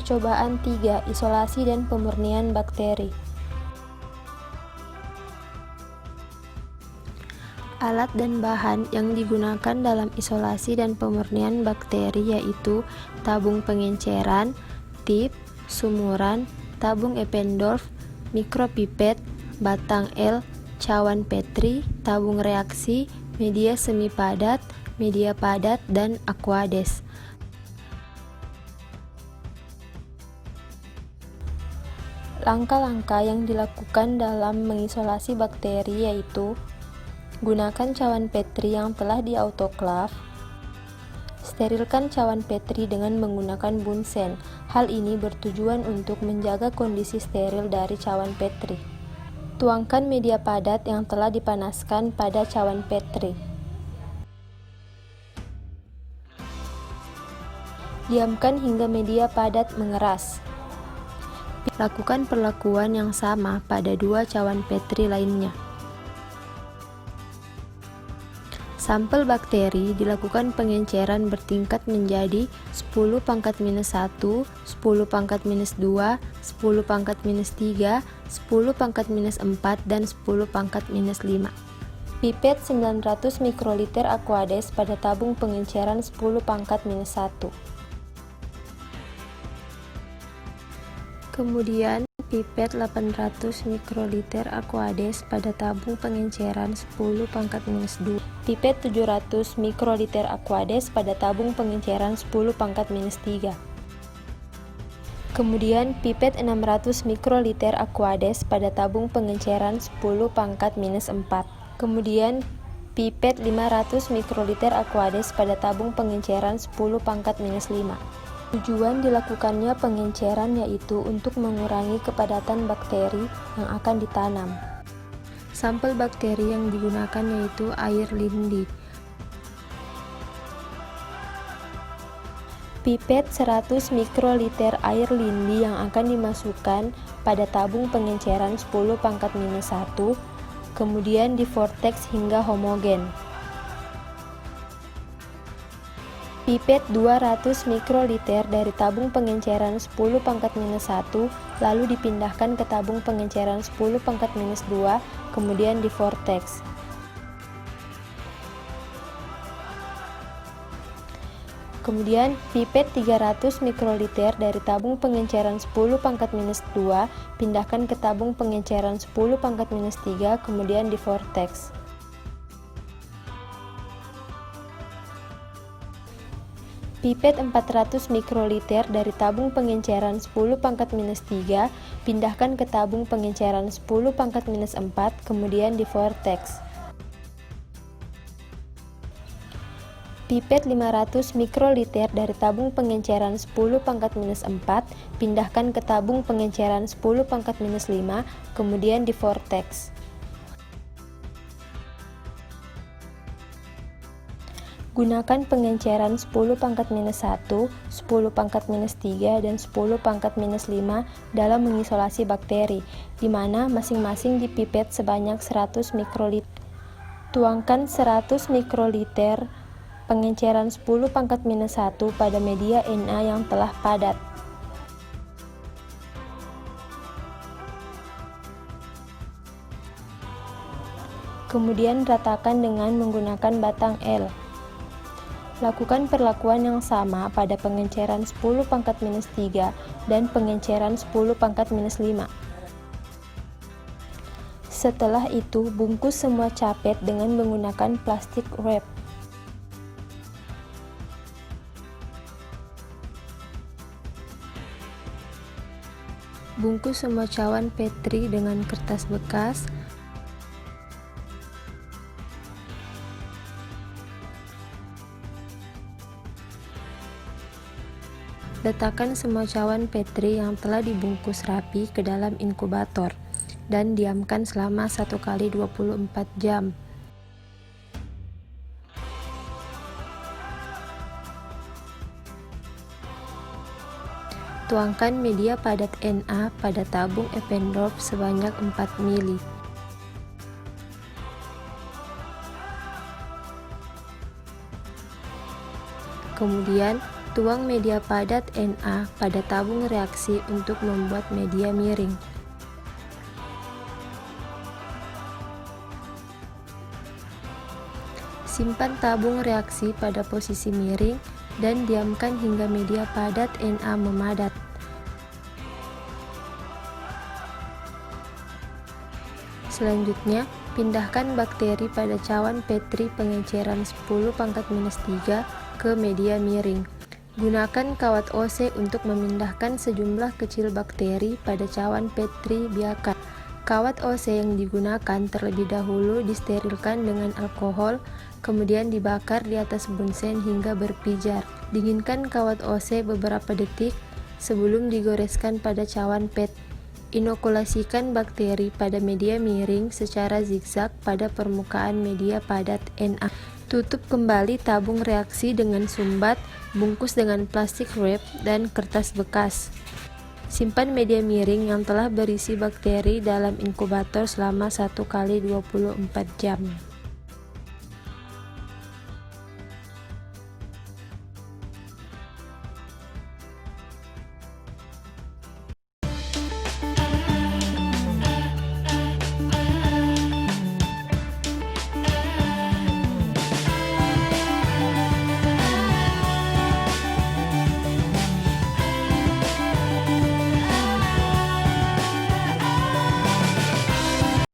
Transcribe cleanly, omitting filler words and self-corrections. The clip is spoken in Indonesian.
Percobaan 3. Isolasi dan pemurnian bakteri. Alat dan bahan yang digunakan dalam isolasi dan pemurnian bakteri yaitu tabung pengenceran, tip, sumuran, tabung Eppendorf, mikropipet, batang L, cawan Petri, tabung reaksi, media semi padat, media padat, dan aquades. Langkah-langkah yang dilakukan dalam mengisolasi bakteri yaitu gunakan cawan Petri yang telah diautoklav. Sterilkan cawan Petri dengan menggunakan bunsen. Hal ini bertujuan untuk menjaga kondisi steril dari cawan Petri. Tuangkan media padat yang telah dipanaskan pada cawan Petri. Diamkan hingga media padat mengeras. Lakukan perlakuan yang sama pada dua cawan Petri lainnya. Sampel bakteri dilakukan pengenceran bertingkat menjadi 10⁻⁻1, 10⁻², 10⁻⁻3, 10⁻⁻4, dan 10⁻⁻5. Pipet 900 mikroliter aquades pada tabung pengenceran 10⁻⁻1. Kemudian pipet 800 mikroliter aquades pada tabung pengenceran 10⁻⁻2. Pipet 700 mikroliter aquades pada tabung pengenceran 10⁻⁻3. Kemudian pipet 600 mikroliter aquades pada tabung pengenceran 10⁻⁻4. Kemudian pipet 500 mikroliter aquades pada tabung pengenceran 10⁻⁻5. Tujuan dilakukannya pengenceran yaitu untuk mengurangi kepadatan bakteri yang akan ditanam. Sampel bakteri yang digunakan yaitu air lindi. Pipet 100 mikroliter air lindi yang akan dimasukkan pada tabung pengenceran 10⁻⁻1, kemudian divortex hingga homogen. Pipet 200 mikroliter dari tabung pengenceran 10⁻⁻1 lalu dipindahkan ke tabung pengenceran 10⁻⁻2, kemudian divortex. Kemudian pipet 300 mikroliter dari tabung pengenceran 10⁻⁻2 pindahkan ke tabung pengenceran 10⁻⁻3, kemudian divortex. Pipet 400 mikroliter dari tabung pengenceran 10⁻⁻3 pindahkan ke tabung pengenceran 10⁻⁻4, kemudian divortex. Pipet 500 mikroliter dari tabung pengenceran 10⁻⁻4 pindahkan ke tabung pengenceran 10⁻⁻5, kemudian divortex. Gunakan pengenceran 10⁻⁻1, 10⁻⁻3, dan 10⁻⁻5 dalam mengisolasi bakteri, di mana masing-masing dipipet sebanyak 100 mikroliter. Tuangkan 100 mikroliter pengenceran 10⁻⁻1 pada media Na yang telah padat. Kemudian ratakan dengan menggunakan batang L. Lakukan perlakuan yang sama pada pengenceran 10⁻⁻3 dan pengenceran 10⁻⁻5. Setelah itu, bungkus semua capet dengan menggunakan plastik wrap. Bungkus semua cawan Petri dengan kertas bekas. Letakkan semua cawan Petri yang telah dibungkus rapi ke dalam inkubator dan diamkan selama 1 kali 24 jam. Tuangkan media padat Na pada tabung Eppendorf sebanyak 4 ml. Kemudian Tuang media padat Na pada tabung reaksi untuk membuat media miring. Simpan tabung reaksi pada posisi miring dan diamkan hingga media padat Na memadat. Selanjutnya, pindahkan bakteri pada cawan Petri pengenceran 10⁻³ ke media miring. Gunakan kawat OC untuk memindahkan sejumlah kecil bakteri pada cawan Petri biakan. Kawat OC yang digunakan terlebih dahulu disterilkan dengan alkohol, kemudian dibakar di atas bunsen hingga berpijar. Dinginkan kawat OC beberapa detik sebelum digoreskan pada cawan PET. Inokulasikan bakteri pada media miring secara zigzag pada permukaan media padat Na. Tutup kembali tabung reaksi dengan sumbat, bungkus dengan plastik wrap dan kertas bekas. Simpan media miring yang telah berisi bakteri dalam inkubator selama 1 x 24 jam.